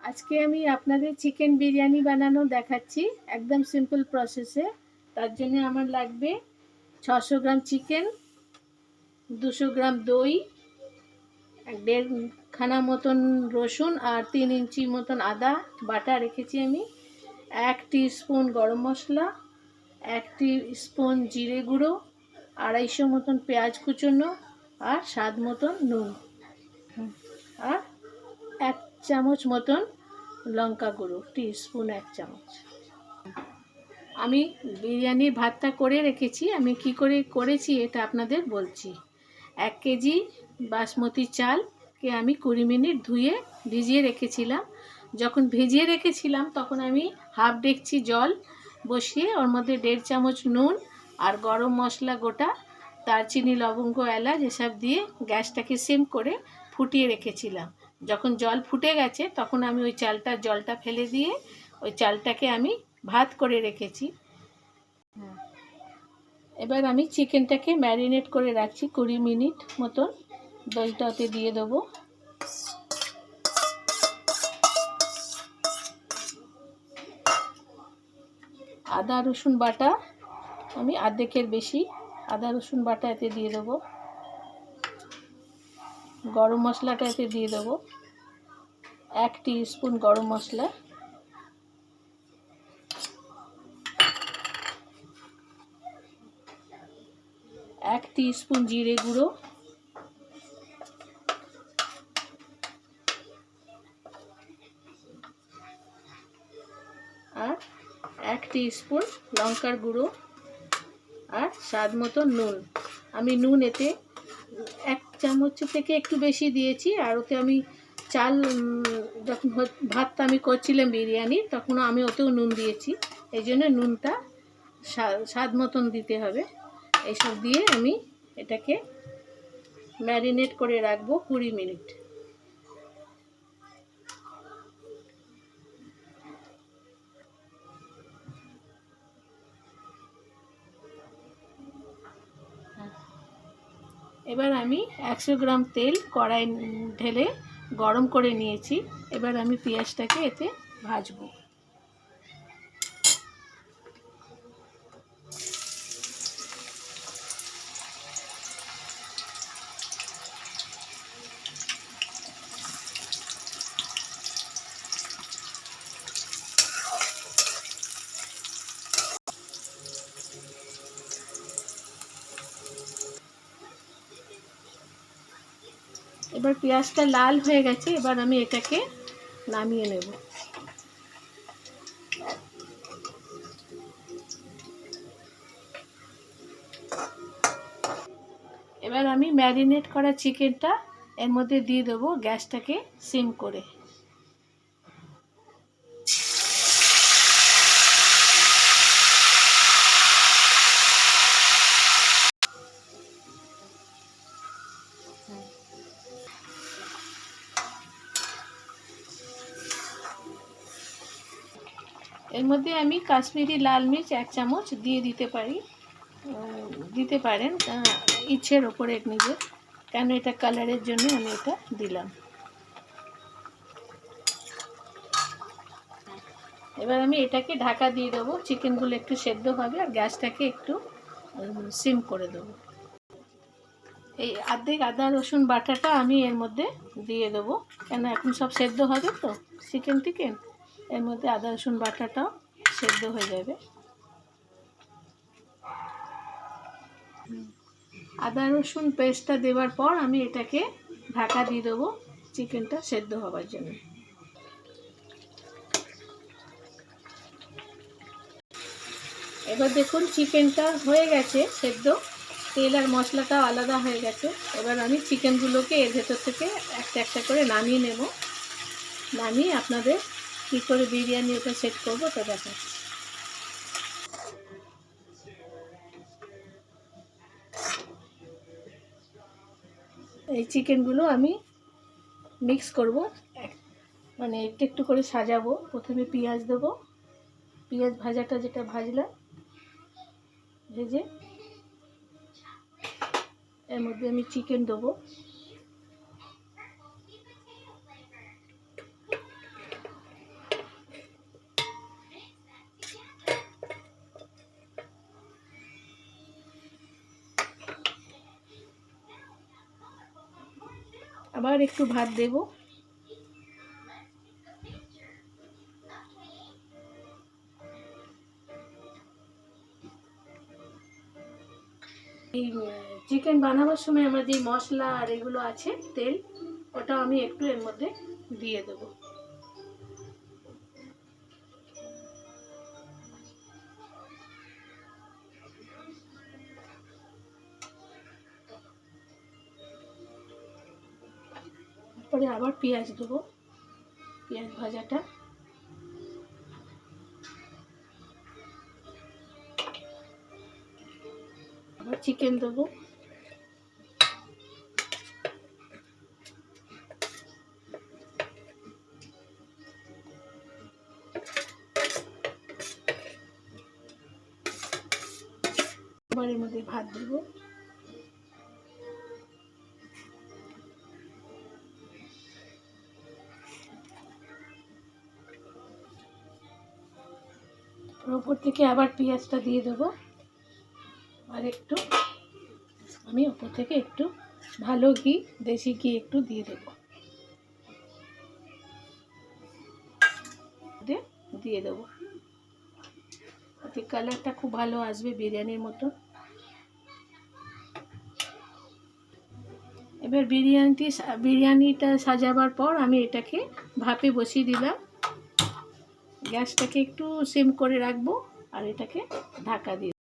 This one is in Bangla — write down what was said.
আজকে আমি আপনাদের চিকেন বিরিয়ানি বানানো দেখাচ্ছি একদম সিম্পল প্রসেসে। তার জন্য আমার লাগবে 600 গ্রাম চিকেন, 200 গ্রাম দই, 1.5 খানা মতন রসুন আর 3 ইঞ্চি মতন আদা বাটা রেখেছি আমি, 1 টিস্পুন গরম মশলা, 1 টিস্পুন জিরে গুঁড়ো, 250 মতন পেঁয়াজ কুচোনো আর স্বাদ মতন নুন, আর 1 চামচ মতন লঙ্কা গুঁড়ো, টিস্পুন 1 চামচ। আমি বিরিয়ানির ভাতটা করে রেখেছি। আমি কি করে করেছি এটা আপনাদের বলছি। 1 কেজি বাসমতি চালকে আমি 20 মিনিট ধুয়ে ভিজিয়ে রেখেছিলাম। যখন ভিজিয়ে রেখেছিলাম তখন আমি হাফ ডেকচি জল বসিয়ে ওর মধ্যে 1.5 চামচ নুন আর গরম মশলা গোটা, দারচিনি, লবঙ্গ, এলাচ এসব দিয়ে গ্যাসটাকে সিম করে ফুটিয়ে রেখেছিলাম। যখন জল ফুটে গেছে তখন আমি ওই জলটা ফেলে দিয়ে ওই চালটাকে আমি ভাত করে রেখেছি। এবার আমি চিকেনটাকে ম্যারিনেট করে রাখছি 20 মিনিট মতন। দইটাতে দিয়ে দেবো। আদা রসুন বাটা আমি অর্ধেকের বেশি আদা রসুন বাটা এতে দিয়ে দেবো। গরম মশলাটা এতে দিয়ে দেবো, 1 টিস্পুন গরম মশলা, 1 টিস্পুন জিরে গুঁড়ো, আর 1 টিস্পুন লঙ্কার গুঁড়ো আর স্বাদ মতো নুন। আমি নুন এতে 1 চামচ থেকে একটু বেশি দিয়েছি। আর ওতে আমি চাল যখন ভাতটা আমি করছিলাম বিরিয়ানি তখন আমি ওতেও নুন দিয়েছি, এই জন্য নুনটা স্বাদ মতন দিতে হবে। এইসব দিয়ে আমি এটাকে ম্যারিনেট করে রাখবো 20 মিনিট। এবার আমি 100 গ্রাম তেল কড়াই ঢেলে গরম করে নিয়েছি। এবার আমি পেঁয়াজটাকে এতে ভাজবো। এবার পেঁয়াজটা লাল হয়ে গেছে, এবার আমি এটাকে নামিয়ে নেব। এবার আমি ম্যারিনেট করা চিকেনটা এর মধ্যে দিয়ে দেবো, গ্যাসটাকে সিম করে। এর মধ্যে আমি কাশ্মীরি লাল মির্চ 1 চামচ দিয়ে দিতে পারেন ইচ্ছের ওপরে নিজের, কেন এটা কালারের জন্য আমি এটা দিলাম। এবার আমি এটাকে ঢাকা দিয়ে দেবো, চিকেনগুলো একটু সেদ্ধ হবে আর গ্যাসটাকে একটু সিম করে দেবো। এই অর্ধেক আদা রসুন বাটাটা আমি এর মধ্যে দিয়ে দেবো, কেন এখন সব সেদ্ধ হবে তো চিকেন এর মধ্যে আদা রসুন বাটাটাও সেদ্ধ হয়ে যাবে। আদা রসুন পেস্টটা দেওয়ার পর আমি এটাকে ঢাকা দিয়ে দেবো চিকেনটা সেদ্ধ হওয়ার জন্য। এবার দেখুন চিকেনটা হয়ে গেছে সেদ্ধ, তেল আর মশলাটাও আলাদা হয়ে গেছে। এবার আমি চিকেনগুলোকে এর ভেতর থেকে একটা একটা করে নামিয়ে নেব। নামিয়ে আপনাদের কী করে বিরিয়ানি ওটা সেট করবো তো দেখাচ্ছি। এই চিকেনগুলো আমি মিক্স করব, মানে একটু একটু করে সাজাবো। প্রথমে পেঁয়াজ দেবো, পেঁয়াজ ভাজাটা যেটা ভাজলাম ভেজে এর মধ্যে আমি চিকেন দেবো। আবার একটু ভাত দেব। এই চিকেন বানাবার সময় আমার যে মশলা আর এগুলো আছে তেল, ওটা আমি একটু এর মধ্যে দিয়ে দেবো। তারপরে আবার পেঁয়াজ দেবো, পেঁয়াজ ভাজাটা। আবার চিকেন দেবো। আবার এর মধ্যে ভাত দেবো। ওপর থেকে আবার পেঁয়াজটা দিয়ে দেবো। আর একটু আমি ওপর থেকে একটু ভালো ঘি, দেশি ঘি একটু দিয়ে দেবো, দিয়ে দেবো। ওতে কালারটা খুব ভালো আসবে বিরিয়ানির মতো। এবার বিরিয়ানিটা সাজাবার পর আমি এটাকে ভাপে বসিয়ে দিলাম। গ্যাসটাকে একটু সিম করে রাখবো আর এটাকে ঢাকা দিয়ে